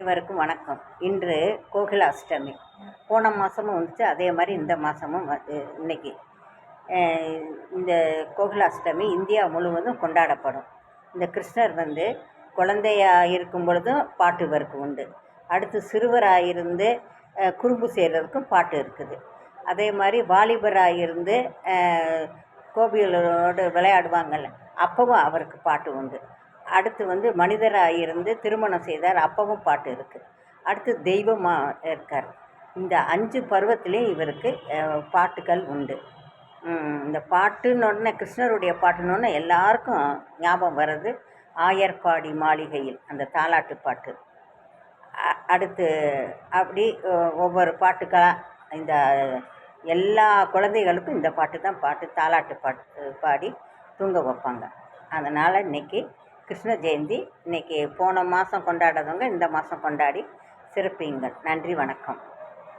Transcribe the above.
அனைவருக்கும் வணக்கம். இன்று கோகுலாஷ்டமி. போன மாதமும் வந்துச்சு, அதே மாதிரி இந்த மாதமும் இன்னைக்கு இந்த கோகுலாஷ்டமி இந்தியா முழுவதும் கொண்டாடப்படும். இந்த கிருஷ்ணர் குழந்தையாக இருக்கும் பொழுதும் பாட்டு இவருக்கு உண்டு. அடுத்து சிறுவராக இருந்து குறும்பு செய்கிறதுக்கும் பாட்டு இருக்குது. அதே மாதிரி வாலிபராக இருந்து கோபிகளோடு விளையாடுவாங்கள்ல, அப்பவும் அவருக்கு பாட்டு உண்டு. அடுத்து மனிதராக இருந்து திருமணம் செய்தார், அப்பவும் பாட்டு இருக்குது. அடுத்து தெய்வமாக இருக்கார். இந்த 5 பருவத்திலையும் இவருக்கு பாட்டுகள் உண்டு. இந்த பாட்டுன்னொடனே, கிருஷ்ணருடைய பாட்டுன்னொடனே எல்லாருக்கும் ஞாபகம் வர்றது ஆயர்பாடி மாளிகையில் அந்த தாலாட்டு பாட்டு. அடுத்து அப்படி ஒவ்வொரு பாட்டுக்களாக இந்த எல்லா குழந்தைகளுக்கும் இந்த பாட்டு தான் தாலாட்டு பாட்டு பாடி தூங்க வைப்பாங்க. அதனால் இன்றைக்கி கிருஷ்ண ஜெயந்தி. இன்றைக்கி போன மாதம் கொண்டாடாதவங்க இந்த மாதம் கொண்டாடி சிறப்பியுங்கள். நன்றி, வணக்கம்.